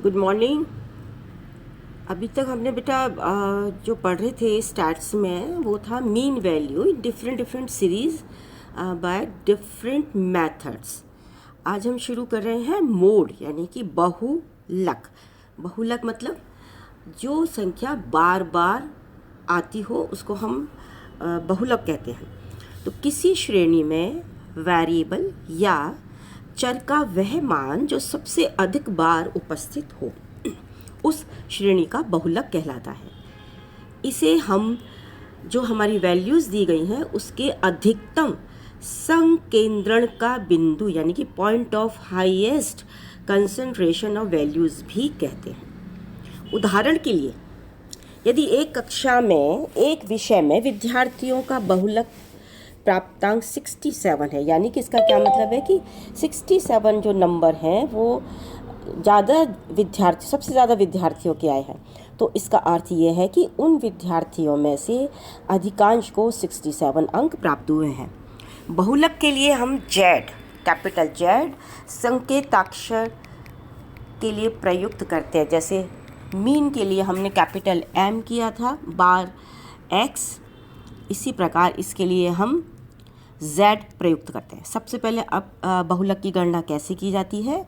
Good morning. अभी तक हमने बेटा जो पढ़ रहे थे स्टैट्स में वो था mean value in different different series by different methods. आज हम शुरू कर रहे हैं मोड यानी कि बहुलक। बहुलक मतलब जो संख्या बार बार आती हो उसको हम बहुलक कहते हैं। तो किसी श्रेणी में वेरिएबल या चर का वह मान जो सबसे अधिक बार उपस्थित हो उस श्रेणी का बहुलक कहलाता है। इसे हम जो हमारी वैल्यूज़ दी गई हैं उसके अधिकतम संकेंद्रण का बिंदु यानी कि point of highest concentration of values भी कहते हैं। उदाहरण के लिए यदि एक कक्षा में एक विषय में विद्यार्थियों का बहुलक प्राप्तांक 67 है, यानी कि इसका क्या मतलब है कि 67 जो नंबर हैं वो सबसे ज़्यादा विद्यार्थियों के आए हैं, तो इसका अर्थ ये है कि उन विद्यार्थियों में से अधिकांश को 67 अंक प्राप्त हुए हैं। बहुलक के लिए हम जेड, कैपिटल जेड संकेताक्षर के लिए प्रयुक्त करते हैं। जैसे मीन के लिए हमने कैपिटल एम किया था, बार एक्स, इसी प्रकार इसके लिए हम Z प्रयुक्त करते हैं। सबसे पहले अब बहुलक की गणना कैसे की जाती है।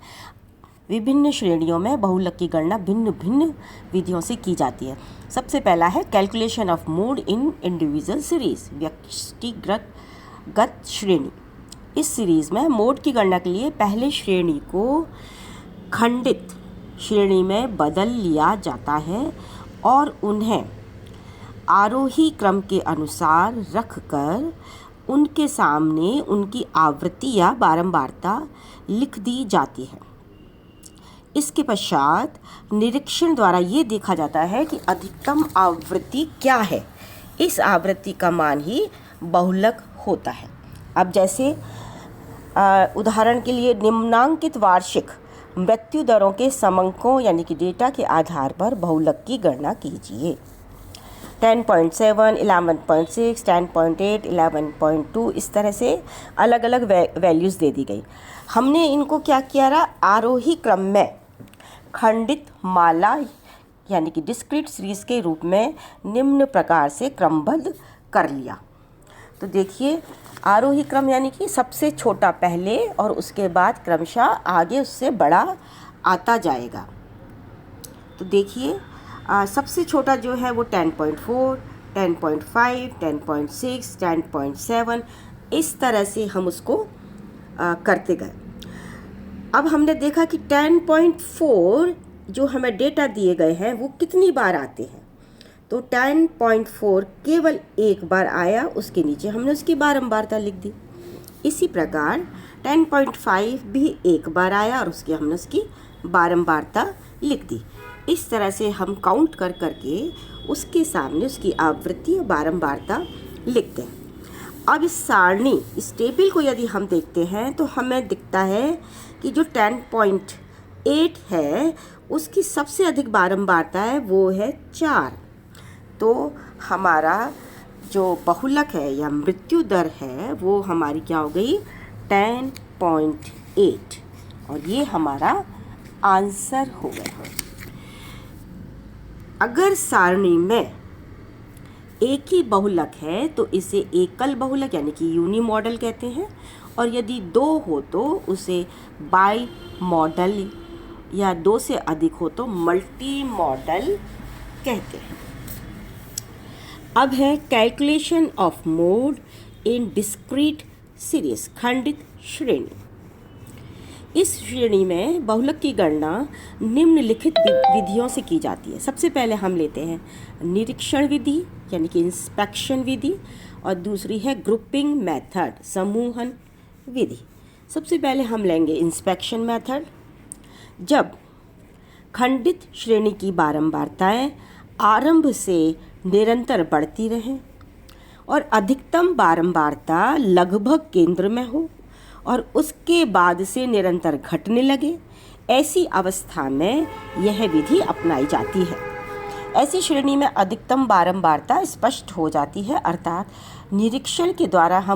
विभिन्न श्रेणियों में बहुलक की गणना भिन्न भिन्न विधियों से की जाती है। सबसे पहला है calculation of mode in individual series, व्यक्तिगत श्रेणी। इस सीरीज में मोड की गणना के लिए पहले श्रेणी को खंडित श्रेणी में बदल लिया जाता है और उन्हें आरोही क्रम के अनुसार रखकर उनके सामने उनकी आवृत्ति या बारंबारता लिख दी जाती है। इसके पश्चात निरीक्षण द्वारा ये देखा जाता है कि अधिकतम आवृत्ति क्या है। इस आवृत्ति का मान ही बहुलक होता है। अब जैसे उदाहरण के लिए निम्नांकित वार्षिक मृत्यु दरों के समंकों यानी कि डेटा के आधार पर बहुलक की गणना कीजिए। 10.7, 11.6, 10.8, 11.2, इस तरह से अलग अलग वैल्यूज़ दे दी गई। हमने इनको क्या किया रहा, आरोही क्रम में खंडित माला यानी कि डिस्क्रीट सीरीज़ के रूप में निम्न प्रकार से क्रमबद्ध कर लिया। तो देखिए आरोही क्रम यानी कि सबसे छोटा पहले और उसके बाद क्रमशः आगे उससे बड़ा आता जाएगा। तो देखिए सबसे छोटा जो है वो 10.4, 10.5, 10.6, 10.7, इस तरह से हम उसको करते गए। अब हमने देखा कि 10.4 जो हमें डेटा दिए गए हैं वो कितनी बार आते हैं। तो 10.4 केवल एक बार आया, उसके नीचे हमने उसकी बारंबारता लिख दी। इसी प्रकार 10.5 भी एक बार आया और उसकी हमने उसकी बारंबारता लिख दी। इस तरह से हम काउंट कर करके उसके सामने उसकी आवृत्ति और बारंबारता लिखते हैं। अब इस सारणी, इस टेबल को यदि हम देखते हैं तो हमें दिखता है कि जो 10.8 है उसकी सबसे अधिक बारंबारता है वो है 4। तो हमारा जो बहुलक है या मृत्यु दर है वो हमारी क्या हो गई, 10.8, और ये हमारा आंसर हो गया। अगर सारणी में एक ही बहुलक है तो इसे एकल बहुलक यानी कि यूनी मॉडल कहते हैं, और यदि दो हो तो उसे बाई मॉडल या दो से अधिक हो तो मल्टी मॉडल कहते हैं। अब है calculation of mode in discrete series, खंडित श्रेणी। इस श्रेणी में बहुलक की गणना निम्नलिखित विधियों से की जाती है। सबसे पहले हम लेते हैं निरीक्षण विधि यानी कि इंस्पेक्शन विधि, और दूसरी है ग्रुपिंग मेथड, समूहन विधि। सबसे पहले हम लेंगे इंस्पेक्शन मेथड। जब खंडित श्रेणी की बारंबारताएं आरंभ से निरंतर बढ़ती रहें और अधिकतम बारंबारता लगभग केंद्र में हो और उसके बाद से निरंतर घटने लगे, ऐसी अवस्था में यह विधि अपनाई जाती है। ऐसी श्रेणी में अधिकतम बारंबारता स्पष्ट हो जाती है, अर्थात निरीक्षण के द्वारा हम